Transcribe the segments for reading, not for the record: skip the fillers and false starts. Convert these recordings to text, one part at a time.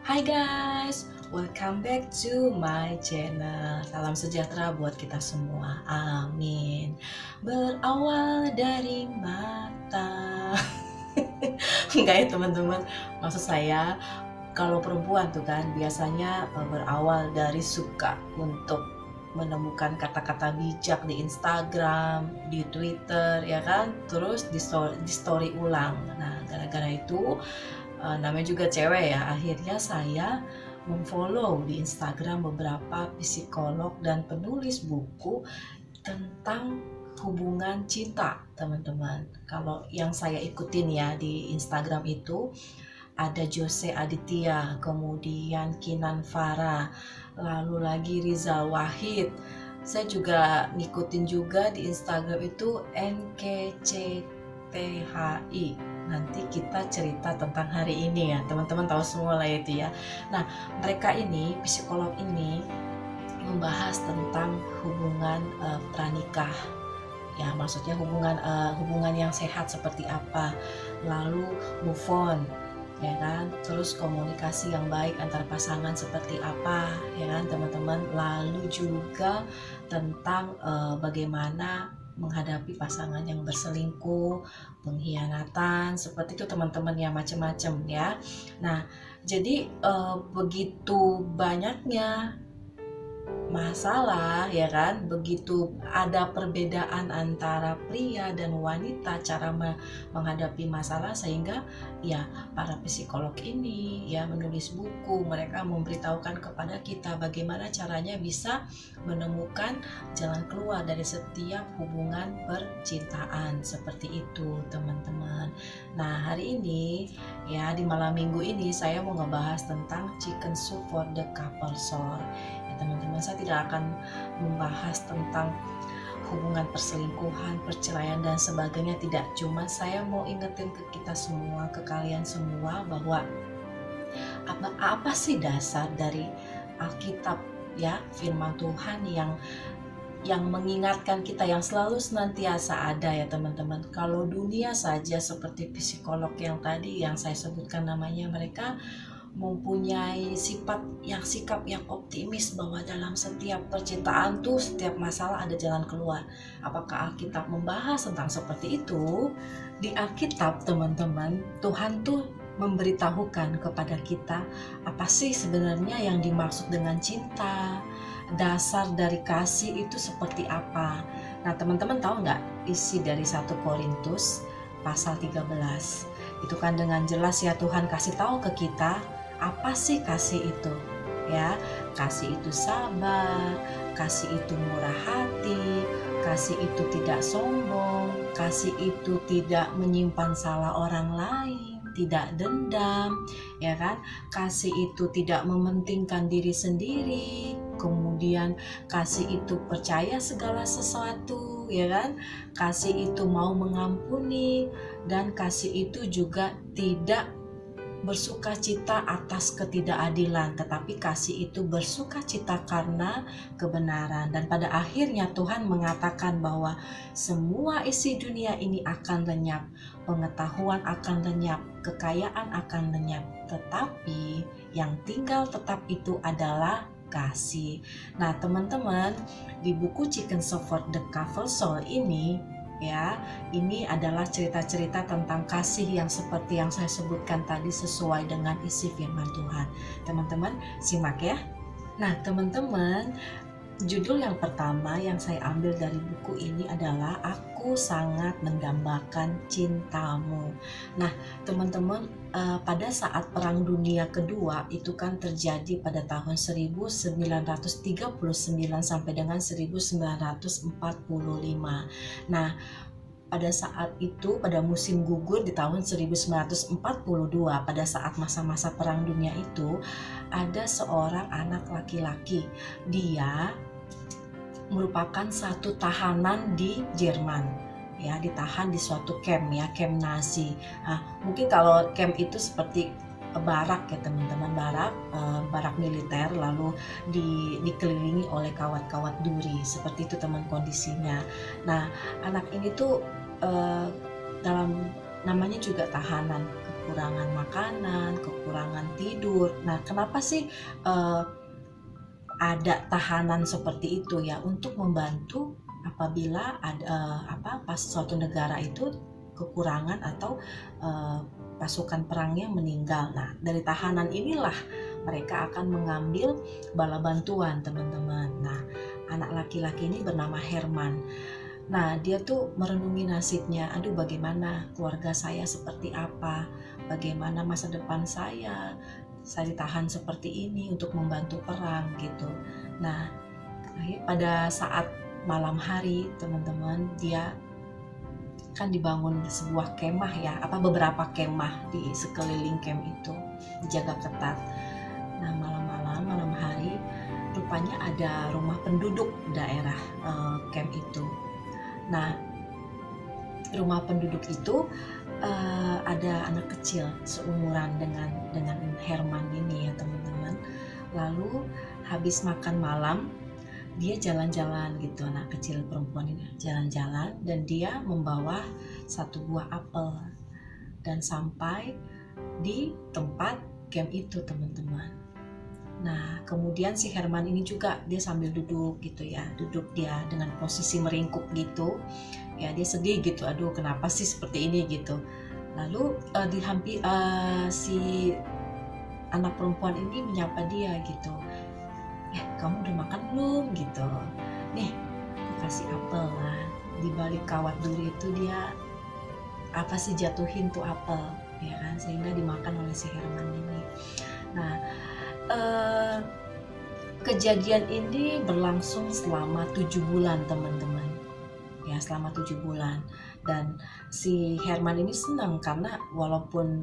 Hai guys, welcome back to my channel. Salam sejahtera buat kita semua, amin. Berawal dari mata. Enggak ya teman-teman, maksud saya kalau perempuan tuh kan biasanya berawal dari suka untuk menemukan kata-kata bijak di Instagram, di Twitter, ya kan, terus di story ulang. Nah, gara-gara itu namanya juga cewek ya, akhirnya saya memfollow di Instagram beberapa psikolog dan penulis buku tentang hubungan cinta, teman-teman. Kalau yang saya ikutin ya di Instagram itu ada Jose Aditya, kemudian Kinan Farah, lalu lagi Rizal Wahid. Saya juga ngikutin juga di Instagram itu NKCTHI. Nanti kita cerita tentang hari ini ya, teman-teman tahu semua lah itu ya. Nah, mereka ini, psikolog ini membahas tentang hubungan pranikah. Ya, maksudnya hubungan yang sehat seperti apa, lalu move on, ya kan, terus komunikasi yang baik antar pasangan seperti apa, ya kan teman-teman, lalu juga tentang bagaimana menghadapi pasangan yang berselingkuh, pengkhianatan, seperti itu teman-teman ya, macam-macam ya. Nah, jadi begitu banyaknya masalah, ya kan, begitu ada perbedaan antara pria dan wanita cara menghadapi masalah, sehingga ya para psikolog ini ya menulis buku, mereka memberitahukan kepada kita bagaimana caranya bisa menemukan jalan keluar dari setiap hubungan percintaan seperti itu teman-teman. Nah, hari ini ya, di malam minggu ini saya mau ngebahas tentang chicken soup for the couple soul. Teman-teman, saya tidak akan membahas tentang hubungan perselingkuhan, perceraian dan sebagainya, tidak. Cuma saya mau ingetin ke kita semua, ke kalian semua, bahwa apa sih dasar dari Alkitab ya, firman Tuhan yang mengingatkan kita, yang selalu senantiasa ada ya teman-teman. Kalau dunia saja seperti psikolog yang tadi yang saya sebutkan namanya, mereka mempunyai sikap yang optimis bahwa dalam setiap percintaan tuh, setiap masalah ada jalan keluar. Apakah Alkitab membahas tentang seperti itu? Di Alkitab teman-teman, Tuhan tuh memberitahukan kepada kita apa sih sebenarnya yang dimaksud dengan cinta, dasar dari kasih itu seperti apa. Nah, teman-teman tahu nggak isi dari 1 Korintus pasal 13? Itu kan dengan jelas ya Tuhan kasih tahu ke kita apa sih kasih itu, ya. Kasih itu sabar, kasih itu murah hati, kasih itu tidak sombong, kasih itu tidak menyimpan salah orang lain, tidak dendam, ya kan. Kasih itu tidak mementingkan diri sendiri, kemudian kasih itu percaya segala sesuatu, ya kan. Kasih itu mau mengampuni, dan kasih itu juga tidak bersuka cita atas ketidakadilan, tetapi kasih itu bersuka cita karena kebenaran. Dan pada akhirnya Tuhan mengatakan bahwa semua isi dunia ini akan lenyap, pengetahuan akan lenyap, kekayaan akan lenyap, tetapi yang tinggal tetap itu adalah kasih. Nah teman-teman, di buku Chicken Soup for the Couple Soul ini ya, ini adalah cerita-cerita tentang kasih yang seperti yang saya sebutkan tadi, sesuai dengan isi firman Tuhan. Teman-teman simak ya. Nah teman-teman, judul yang pertama yang saya ambil dari buku ini adalah Aku Sangat Mendambakan Cintamu. Nah teman-teman, pada saat Perang Dunia Kedua itu kan terjadi pada tahun 1939 sampai dengan 1945. Nah pada saat itu, pada musim gugur di tahun 1942, pada saat masa-masa Perang Dunia itu, ada seorang anak laki-laki. Dia merupakan satu tahanan di Jerman, ya, ditahan di suatu camp ya, camp Nazi. Nah, mungkin kalau camp itu seperti barak ya teman-teman, barak militer, lalu dikelilingi oleh kawat-kawat duri, seperti itu teman kondisinya. Nah anak ini tuh dalam namanya juga tahanan, kekurangan makanan, kekurangan tidur. Nah, kenapa sih ada tahanan seperti itu ya, untuk membantu apabila ada pas suatu negara itu kekurangan atau pasukan perangnya meninggal. Nah, dari tahanan inilah mereka akan mengambil bala bantuan, teman-teman. Nah, anak laki-laki ini bernama Herman. Nah, dia tuh merenungi nasibnya. Aduh, bagaimana keluarga saya seperti apa? Bagaimana masa depan saya? Saya ditahan seperti ini untuk membantu perang gitu. Nah, pada saat malam hari, teman-teman, dia kan dibangun sebuah kemah ya, beberapa kemah di sekeliling camp itu dijaga ketat. Nah, malam hari, rupanya ada rumah penduduk daerah camp itu. Nah, rumah penduduk itu ada anak kecil seumuran dengan Herman ini ya, teman-teman. Lalu habis makan malam, dia jalan-jalan gitu, anak kecil perempuan ini jalan-jalan, dan dia membawa satu buah apel dan sampai di tempat camp itu, teman-teman. Nah, kemudian si Herman ini juga dia sambil duduk gitu ya, duduk dia dengan posisi meringkuk gitu ya, dia sedih gitu, aduh kenapa sih seperti ini gitu. Lalu si anak perempuan ini menyapa dia gitu, kamu udah makan belum gitu, nih aku kasih apel lah. Di balik kawat duri itu dia jatuhin tuh apel ya kan, sehingga dimakan oleh si Herman ini. Nah, kejadian ini berlangsung selama 7 bulan, teman-teman ya, selama 7 bulan. Dan si Herman ini senang karena walaupun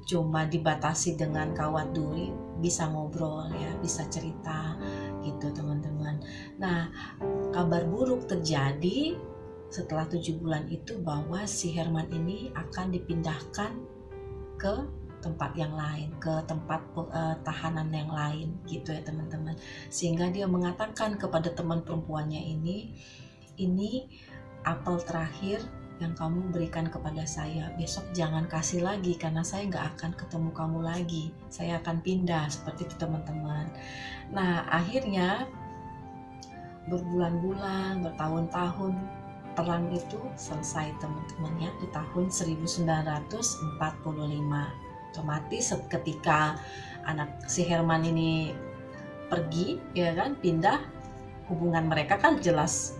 cuma dibatasi dengan kawat duri, bisa ngobrol ya, bisa cerita gitu, teman-teman. Nah, kabar buruk terjadi setelah 7 bulan itu, bahwa si Herman ini akan dipindahkan ke tempat yang lain, ke tempat tahanan yang lain gitu ya, teman-teman. Sehingga dia mengatakan kepada teman perempuannya ini apel terakhir yang kamu berikan kepada saya, besok jangan kasih lagi karena saya nggak akan ketemu kamu lagi, saya akan pindah, seperti itu, teman-teman. Nah, akhirnya berbulan-bulan, bertahun-tahun, perang itu selesai, teman-teman ya, di tahun 1945. Otomatis ketika anak si Herman ini pergi ya kan, pindah, hubungan mereka kan jelas,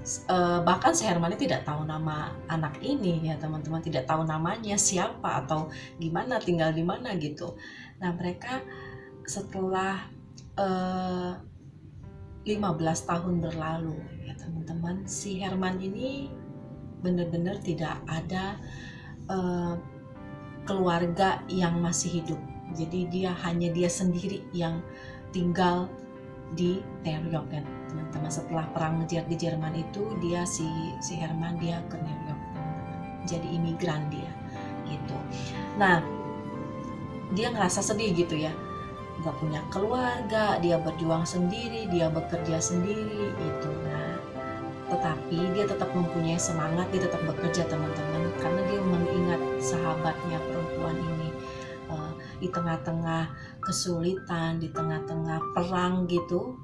bahkan si Herman ini tidak tahu nama anak ini ya, teman-teman, tidak tahu namanya siapa atau gimana, tinggal di mana gitu. Nah, mereka setelah 15 tahun berlalu ya, teman-teman, si Herman ini benar-benar tidak ada keluarga yang masih hidup. Jadi hanya dia sendiri yang tinggal di New York ya, teman-teman. Setelah perang di Jerman itu, dia si Herman dia ke New York, teman-teman, jadi imigran dia gitu. Nah, dia ngerasa sedih gitu ya, nggak punya keluarga, dia berjuang sendiri, dia bekerja sendiri gitu. Nah, tetapi dia tetap mempunyai semangat, dia tetap bekerja, teman-teman, karena dia mengingat sahabatnya perempuan ini. Di tengah-tengah kesulitan, di tengah-tengah perang gitu,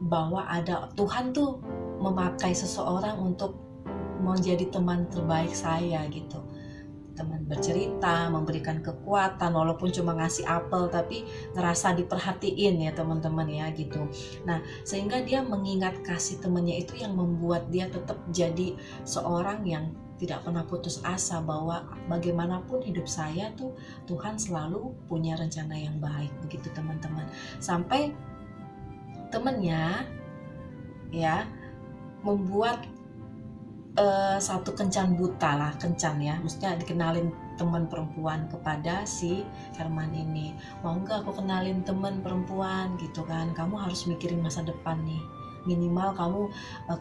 bahwa ada Tuhan tuh memakai seseorang untuk menjadi teman terbaik saya gitu. Teman bercerita, memberikan kekuatan, walaupun cuma ngasih apel tapi ngerasa diperhatiin ya, teman-teman ya gitu. Nah, sehingga dia mengingat kasih temannya itu yang membuat dia tetap jadi seorang yang tidak pernah putus asa, bahwa bagaimanapun hidup saya tuh Tuhan selalu punya rencana yang baik, begitu, teman-teman. Sampai temennya ya membuat satu kencan buta lah, kencan ya, maksudnya dikenalin teman perempuan kepada si Herman ini. Mau nggak aku kenalin teman perempuan gitu kan, kamu harus mikirin masa depan nih, minimal kamu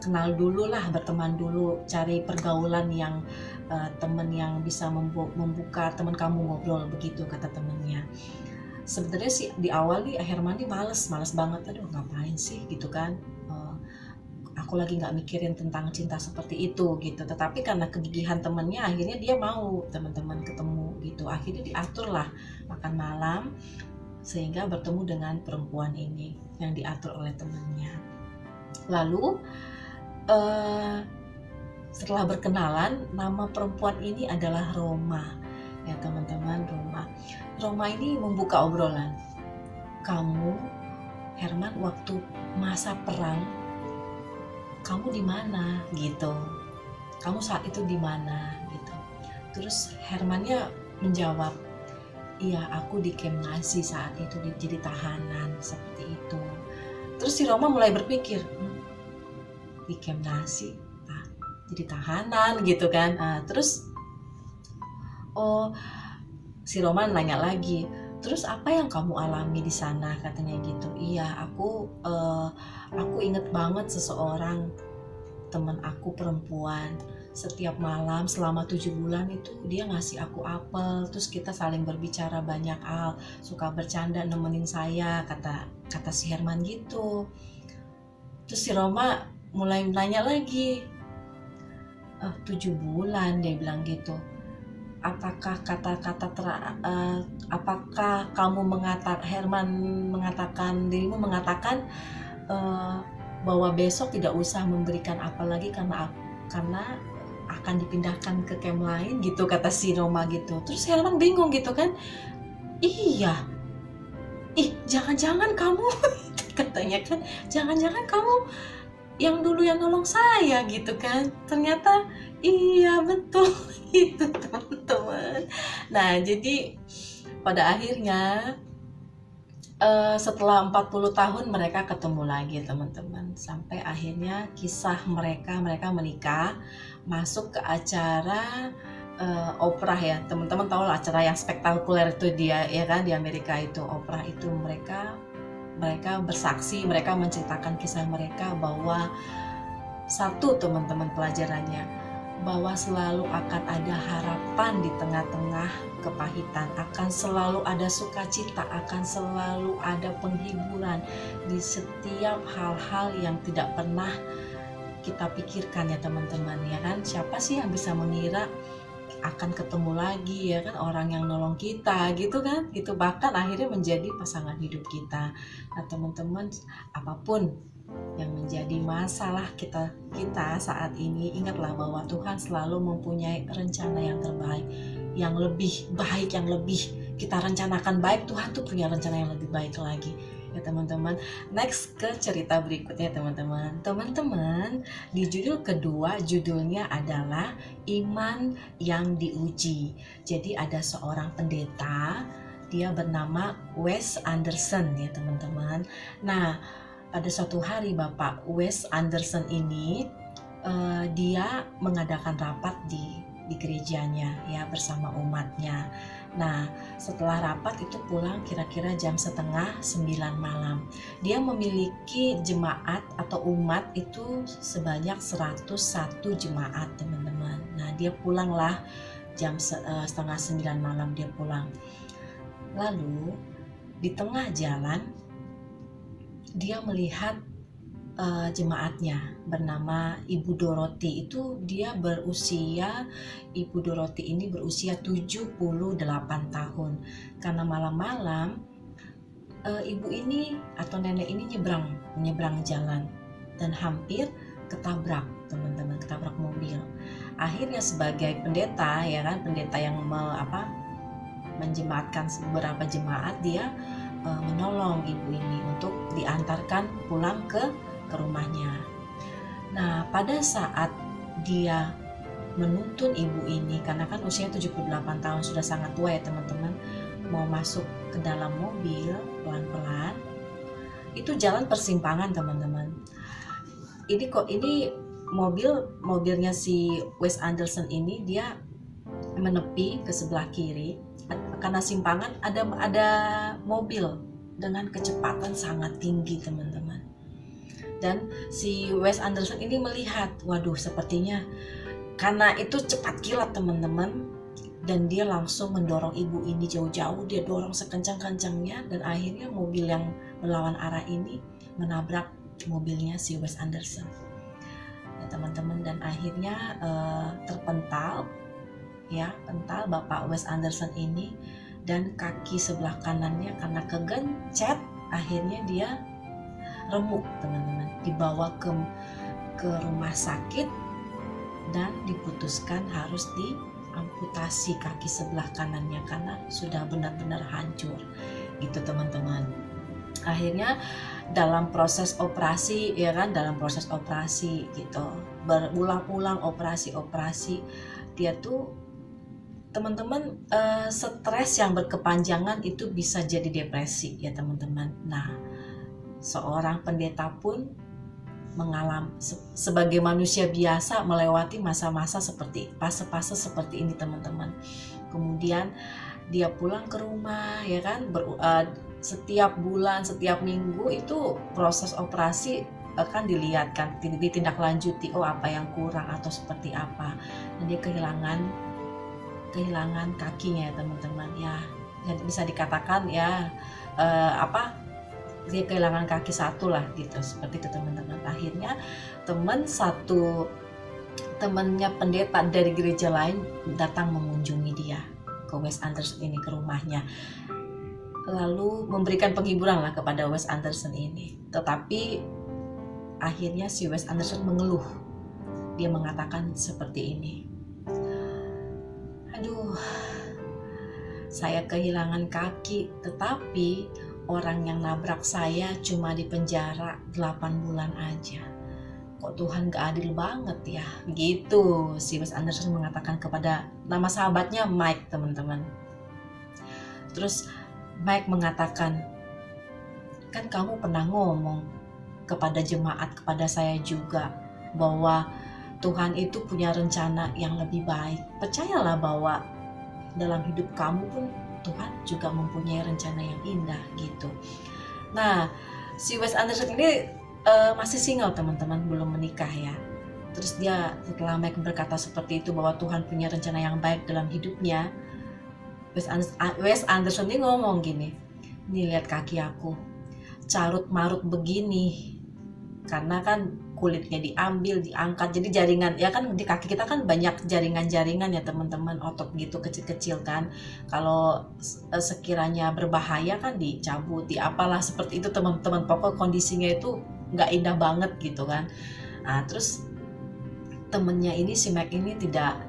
kenal dulu lah, berteman dulu, cari pergaulan yang teman yang bisa membuka teman kamu ngobrol, begitu kata temennya. Sebenarnya sih di awal nih Herman nih males banget, aduh ngapain sih gitu kan, aku lagi nggak mikirin tentang cinta seperti itu gitu. Tetapi karena kegigihan temennya, akhirnya dia mau, teman-teman, ketemu gitu. Akhirnya diaturlah makan malam sehingga bertemu dengan perempuan ini yang diatur oleh temannya. Lalu setelah berkenalan, nama perempuan ini adalah Roma. Ya teman-teman, Roma ini membuka obrolan. Kamu, Herman, waktu masa perang, kamu di mana gitu? Kamu saat itu di mana gitu? Terus Hermannya menjawab, iya, aku di Camp Nazi saat itu, jadi tahanan seperti itu. Terus si Roma mulai berpikir, di Camp Nazi, jadi tahanan gitu kan. Terus si Roma nanya lagi, terus apa yang kamu alami di sana, katanya gitu. Iya, aku inget banget seseorang teman aku perempuan, setiap malam selama 7 bulan itu dia ngasih aku apel, terus kita saling berbicara banyak hal, suka bercanda, nemenin saya, kata si Herman gitu. Terus si Roma mulai nanya lagi, 7 bulan, dia bilang gitu. Apakah apakah kamu dirimu mengatakan bahwa besok tidak usah memberikan apa lagi karena akan dipindahkan ke camp lain gitu, kata si Roma gitu. Terus Herman bingung gitu kan, iya, jangan-jangan kamu katanya kan, jangan-jangan kamu yang dulu yang nolong saya gitu kan. Ternyata iya, betul itu teman-teman. Nah, jadi pada akhirnya setelah 40 tahun mereka ketemu lagi teman-teman. Sampai akhirnya kisah mereka menikah, masuk ke acara Oprah ya. Teman-teman tahu lah acara yang spektakuler itu dia ya kan, di Amerika itu Oprah itu. Mereka bersaksi, mereka menceritakan kisah mereka bahwa satu teman-teman pelajarannya, bahwa selalu akan ada harapan di tengah-tengah kepahitan, akan selalu ada sukacita, akan selalu ada penghiburan di setiap hal-hal yang tidak pernah kita pikirkan ya teman-teman ya kan. Siapa sih yang bisa mengira akan ketemu lagi ya kan orang yang nolong kita gitu kan, gitu, bahkan akhirnya menjadi pasangan hidup kita. Nah teman-teman, apapun yang menjadi masalah kita saat ini, ingatlah bahwa Tuhan selalu mempunyai rencana yang terbaik, yang lebih baik, yang lebih kita rencanakan baik, Tuhan tuh punya rencana yang lebih baik lagi ya teman-teman. Next ke cerita berikutnya teman-teman. Di judul kedua, judulnya adalah Iman yang Diuji. Jadi ada seorang pendeta, dia bernama Wes Anderson ya teman-teman. Nah, pada suatu hari Bapak Wes Anderson ini dia mengadakan rapat di gerejanya ya bersama umatnya. Nah, setelah rapat itu pulang kira-kira jam 8:30 malam. Dia memiliki jemaat atau umat itu sebanyak 101 jemaat teman-teman. Nah, dia pulanglah jam 8:30 malam dia pulang. Lalu di tengah jalan dia melihat jemaatnya bernama Ibu Dorothy. Itu dia Ibu Dorothy ini berusia 78 tahun. Karena malam-malam ibu ini atau nenek ini menyeberang jalan dan hampir ketabrak teman-teman, ketabrak mobil. Akhirnya sebagai pendeta ya kan, pendeta yang menjemaatkan beberapa jemaat, dia menolong ibu ini untuk diantarkan pulang ke rumahnya. Nah, pada saat dia menuntun ibu ini, karena kan usianya 78 tahun, sudah sangat tua ya teman-teman, mau masuk ke dalam mobil pelan-pelan, itu jalan persimpangan teman-teman. Ini mobilnya si Wes Anderson ini, dia menepi ke sebelah kiri karena simpangan ada mobil dengan kecepatan sangat tinggi teman-teman. Dan si Wes Anderson ini melihat, waduh, sepertinya karena itu cepat kilat teman-teman, dan dia langsung mendorong ibu ini jauh-jauh. Dia dorong sekencang-kencangnya dan akhirnya mobil yang melawan arah ini menabrak mobilnya si Wes Anderson ya teman-teman, dan akhirnya terpental ya, pental Bapak Wes Anderson ini, dan kaki sebelah kanannya karena kegencet akhirnya dia remuk teman-teman, dibawa ke rumah sakit dan diputuskan harus diamputasi kaki sebelah kanannya karena sudah benar-benar hancur gitu teman-teman. Akhirnya dalam proses operasi ya kan, dalam proses operasi gitu, berulang-ulang operasi dia tuh teman-teman, stres yang berkepanjangan itu bisa jadi depresi ya teman-teman. Nah, seorang pendeta pun mengalami sebagai manusia biasa melewati masa-masa seperti fase-fase seperti ini teman-teman. Kemudian dia pulang ke rumah ya kan, setiap bulan, setiap minggu itu proses operasi akan dilihat kan, ditindaklanjuti, oh apa yang kurang atau seperti apa. Dan dia kehilangan kakinya ya teman-teman ya, bisa dikatakan ya dia kehilangan kaki satu lah gitu, seperti itu teman-teman. Akhirnya temannya pendeta dari gereja lain datang mengunjungi dia ke Wes Anderson ini, ke rumahnya, lalu memberikan penghiburan lah kepada Wes Anderson ini. Tetapi akhirnya si Wes Anderson mengeluh, dia mengatakan seperti ini, aduh, saya kehilangan kaki, tetapi orang yang nabrak saya cuma di penjara 8 bulan aja. Kok Tuhan gak adil banget ya? Gitu si Wes Anderson mengatakan kepada nama sahabatnya Mike teman-teman. Terus Mike mengatakan, kan kamu pernah ngomong kepada jemaat, kepada saya juga, bahwa Tuhan itu punya rencana yang lebih baik. Percayalah bahwa dalam hidup kamu pun Tuhan juga mempunyai rencana yang indah gitu. Nah, si Wes Anderson ini masih single teman-teman, belum menikah ya. Terus dia setelah Mike berkata seperti itu bahwa Tuhan punya rencana yang baik dalam hidupnya, Wes Anderson ini ngomong gini, nih lihat kaki aku, carut marut begini, karena kan kulitnya diambil, diangkat, jadi jaringan ya kan, di kaki kita kan banyak jaringan-jaringan ya teman-teman, otot gitu kecil-kecil kan, kalau sekiranya berbahaya kan dicabut, apalah seperti itu teman-teman. Pokok kondisinya itu nggak indah banget gitu kan. Nah, terus temennya ini, si Mike ini tidak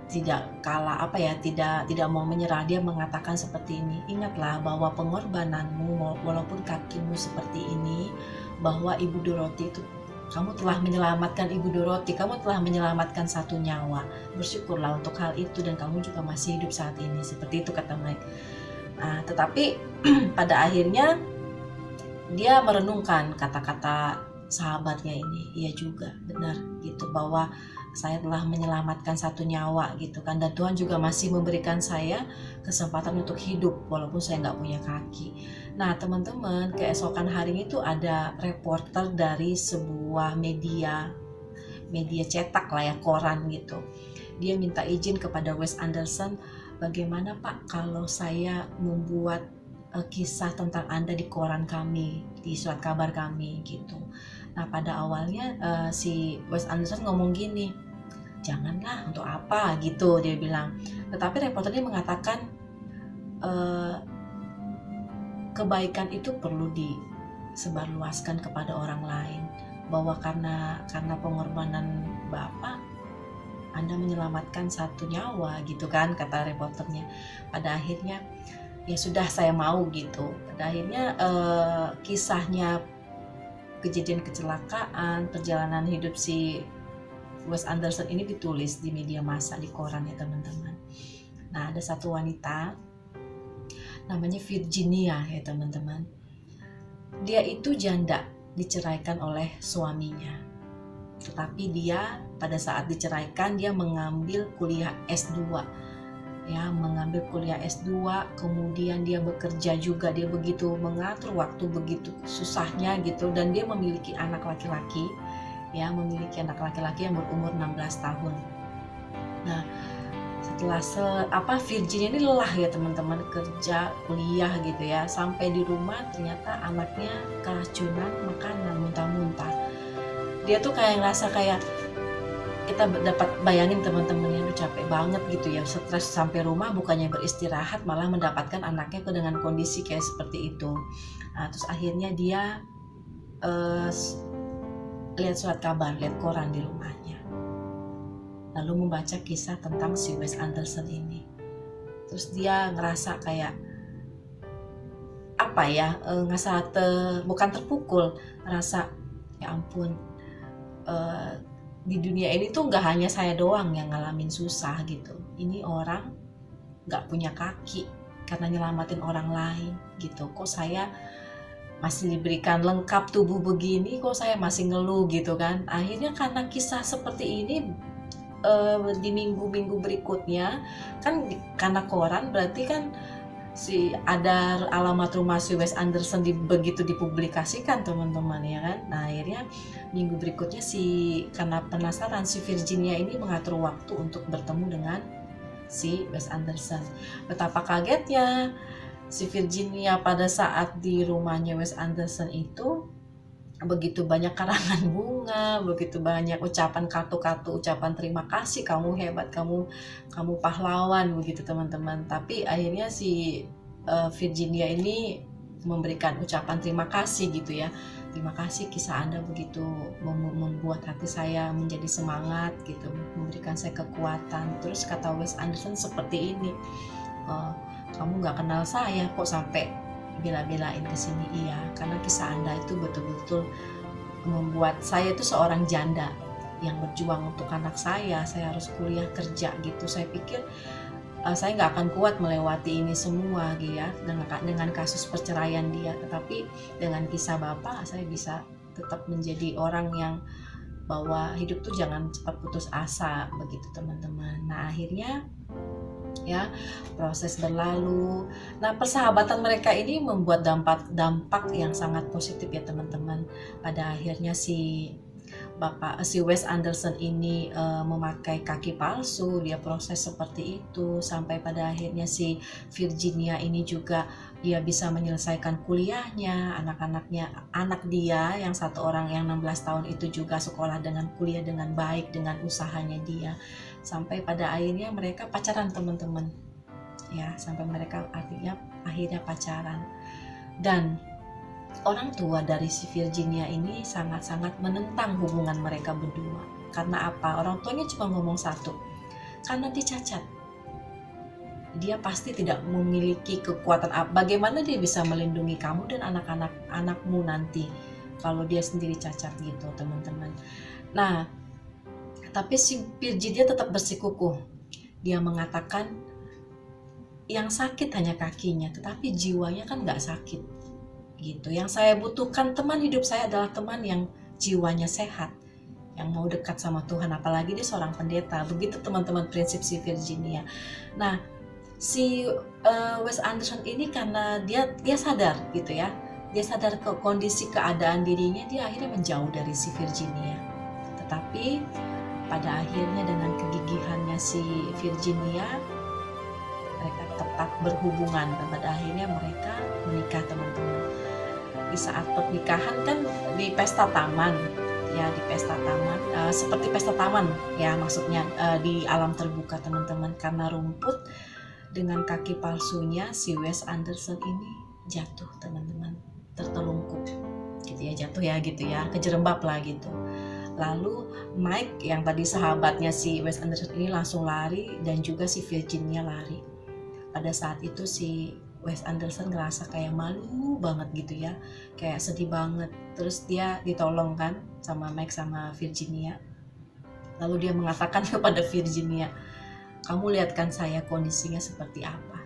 kalah tidak mau menyerah. Dia mengatakan seperti ini, ingatlah bahwa pengorbananmu walaupun kakimu seperti ini, bahwa Ibu Dorothy itu, kamu telah menyelamatkan Ibu Dorothy, kamu telah menyelamatkan satu nyawa. Bersyukurlah untuk hal itu, dan kamu juga masih hidup saat ini. Seperti itu kata Mike. Nah, tetapi pada akhirnya dia merenungkan kata-kata sahabatnya ini. Iya juga, benar gitu, bahwa saya telah menyelamatkan satu nyawa gitu kan, dan Tuhan juga masih memberikan saya kesempatan untuk hidup walaupun saya nggak punya kaki. Nah teman-teman, keesokan hari itu ada reporter dari sebuah media cetak lah ya, koran gitu. Dia minta izin kepada Wes Anderson, bagaimana Pak kalau saya membuat kisah tentang Anda di koran kami, di surat kabar kami gitu. Nah pada awalnya si Wes Anderson ngomong gini, janganlah, untuk apa gitu dia bilang. Tetapi reporternya mengatakan kebaikan itu perlu disebarluaskan kepada orang lain, bahwa karena pengorbanan Bapak Anda menyelamatkan satu nyawa gitu kan, kata reporternya. Pada akhirnya ya sudah, saya mau gitu. Pada akhirnya kisahnya, kejadian kecelakaan, perjalanan hidup si Wes Anderson ini ditulis di media massa, di koran ya teman-teman. Nah ada satu wanita namanya Virginia ya teman-teman. Dia itu janda, diceraikan oleh suaminya. Tetapi dia pada saat diceraikan, dia mengambil kuliah S2. Ya, mengambil kuliah S2, kemudian dia bekerja juga, dia begitu mengatur waktu begitu susahnya gitu, dan dia memiliki anak laki-laki, ya, memiliki anak laki-laki yang berumur 16 tahun. Nah, setelah Virginia ini lelah ya teman-teman, kerja, kuliah gitu ya, sampai di rumah ternyata anaknya keracunan makanan, muntah-muntah. Dia tuh kayak ngerasa kayak, kita dapat bayangin teman-teman yang udah capek banget gitu ya, stres sampai rumah bukannya beristirahat malah mendapatkan anaknya dengan kondisi kayak seperti itu. Nah, terus akhirnya dia lihat surat kabar, lihat koran di rumahnya, lalu membaca kisah tentang si Wes Anderson ini. Terus dia ngerasa kayak apa ya, ngerasa bukan terpukul, ngerasa ya ampun, di dunia ini tuh nggak hanya saya doang yang ngalamin susah gitu. Ini orang nggak punya kaki karena nyelamatin orang lain gitu. Kok saya masih diberikan lengkap tubuh begini, kok saya masih ngeluh gitu kan. Akhirnya karena kisah seperti ini di minggu-minggu berikutnya kan, karena koran berarti kan si ada alamat rumah si Wes Anderson begitu dipublikasikan teman-teman ya kan. Nah akhirnya minggu berikutnya karena penasaran si Virginia ini mengatur waktu untuk bertemu dengan si Wes Anderson. Betapa kagetnya si Virginia pada saat di rumahnya Wes Anderson itu, begitu banyak karangan bunga, begitu banyak ucapan kartu-kartu ucapan terima kasih, kamu hebat, kamu pahlawan begitu teman-teman. Tapi akhirnya si Virginia ini memberikan ucapan terima kasih gitu ya. Terima kasih, kisah Anda begitu membuat hati saya menjadi semangat gitu, memberikan saya kekuatan. Terus kata Wes Anderson seperti ini, kamu nggak kenal saya kok sampai bela-belain ke sini. Iya, karena kisah Anda itu betul-betul membuat saya itu seorang janda yang berjuang untuk anak saya harus kuliah kerja gitu. Saya pikir saya nggak akan kuat melewati ini semua gitu ya, dengan kasus perceraian dia, tetapi dengan kisah Bapak saya bisa tetap menjadi orang yang bahwa hidup tuh jangan cepat putus asa begitu teman-teman. Nah akhirnya ya proses berlalu. Nah persahabatan mereka ini membuat dampak yang sangat positif ya teman-teman. Pada akhirnya si Wes Anderson ini memakai kaki palsu, dia proses seperti itu sampai pada akhirnya si Virginia ini juga dia bisa menyelesaikan kuliahnya, anak dia yang satu orang yang 16 tahun itu juga sekolah dengan kuliah dengan baik dengan usahanya dia, sampai pada akhirnya mereka pacaran teman-teman ya, sampai mereka akhirnya pacaran. Dan orang tua dari si Virginia ini sangat-sangat menentang hubungan mereka berdua. Karena apa? Orang tuanya cuma ngomong satu, karena dia cacat. Dia pasti tidak memiliki kekuatan. Bagaimana dia bisa melindungi kamu dan anakmu nanti kalau dia sendiri cacat gitu teman-teman. Nah, tapi si Virginia tetap bersikukuh. Dia mengatakan yang sakit hanya kakinya, tetapi jiwanya kan nggak sakit gitu. Yang saya butuhkan teman hidup saya adalah teman yang jiwanya sehat, yang mau dekat sama Tuhan, apalagi dia seorang pendeta. Begitu teman-teman prinsip si Virginia. Nah si Wes Anderson ini karena dia sadar gitu ya, dia sadar ke kondisi keadaan dirinya, dia akhirnya menjauh dari si Virginia. Tetapi pada akhirnya dengan kegigihannya si Virginia, mereka tetap berhubungan dan pada akhirnya mereka menikah teman-teman. Di saat pernikahan kan di pesta taman ya, di pesta taman seperti pesta taman ya, maksudnya di alam terbuka teman-teman. Karena rumput, dengan kaki palsunya si Wes Anderson ini jatuh teman-teman, tertelungkup gitu ya, jatuh ya gitu ya, kejerembab lah gitu. Lalu Mike yang tadi sahabatnya si Wes Anderson ini langsung lari dan juga si Virginia lari. Pada saat itu si Wes Anderson ngerasa kayak malu banget gitu ya, kayak sedih banget. Terus dia ditolong kan sama Mike sama Virginia. Lalu dia mengatakan kepada Virginia, kamu lihat kan saya kondisinya seperti apa.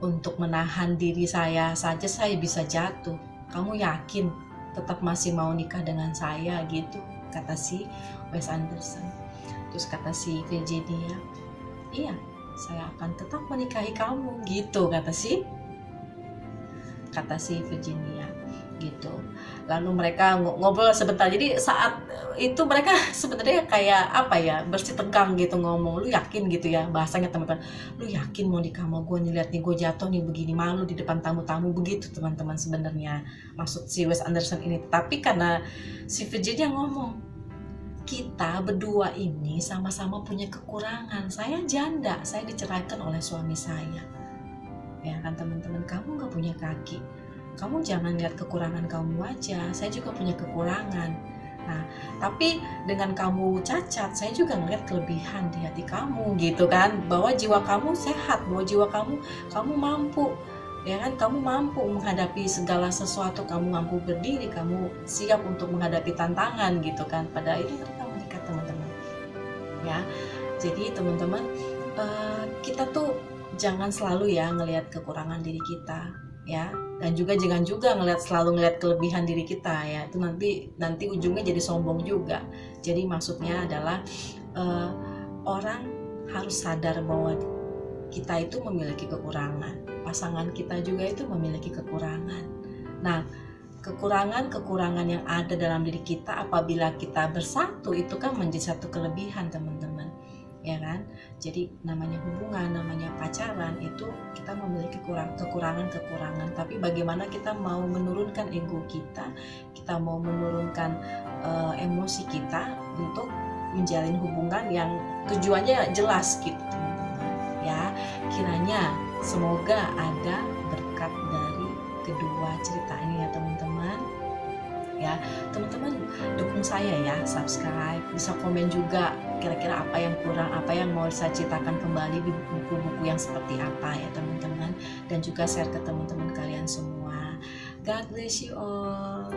Untuk menahan diri saya saja saya bisa jatuh. Kamu yakin tetap masih mau nikah dengan saya gitu, kata si Wes Anderson. Terus kata si Virginia, iya saya akan tetap menikahi kamu gitu, kata si Virginia gitu. Lalu mereka ngobrol sebentar. Jadi saat itu mereka sebenarnya kayak apa ya, bersih tegang gitu ngomong. Lu yakin gitu ya bahasanya teman-teman, lu yakin mau nikah sama gue? Nih lihat nih gue jatuh nih begini, malu di depan tamu-tamu begitu teman-teman sebenarnya maksud si Wes Anderson ini. Tapi karena si Virginia ngomong, kita berdua ini sama-sama punya kekurangan. Saya janda, saya diceraikan oleh suami saya. Ya kan teman-teman, kamu nggak punya kaki, kamu jangan lihat kekurangan kamu aja, saya juga punya kekurangan. Nah, tapi dengan kamu cacat, saya juga ngeliat kelebihan di hati kamu gitu kan, bahwa jiwa kamu sehat, bahwa jiwa kamu mampu, ya kan, kamu mampu menghadapi segala sesuatu, kamu mampu berdiri, kamu siap untuk menghadapi tantangan gitu kan. Pada akhirnya kita menikah teman-teman. Ya, jadi teman-teman, kita tuh jangan selalu ya ngelihat kekurangan diri kita, ya, dan juga jangan juga selalu ngelihat kelebihan diri kita, ya, itu nanti ujungnya jadi sombong juga. Jadi maksudnya adalah orang harus sadar bahwa kita itu memiliki kekurangan, pasangan kita juga itu memiliki kekurangan. Nah, kekurangan yang ada dalam diri kita apabila kita bersatu itu kan menjadi satu kelebihan teman-teman, ya kan. Jadi namanya hubungan, namanya pacaran itu kita memiliki kekurangan, tapi bagaimana kita mau menurunkan ego kita mau menurunkan emosi kita untuk menjalin hubungan yang tujuannya jelas gitu teman-teman. Ya, kiranya semoga ada berkat dari kedua cerita ini ya teman-teman. Ya, teman-teman dukung saya ya, subscribe, bisa komen juga kira-kira apa yang kurang, apa yang mau saya ceritakan kembali di buku-buku yang seperti apa ya teman-teman, dan juga share ke teman-teman kalian semua. God bless you all.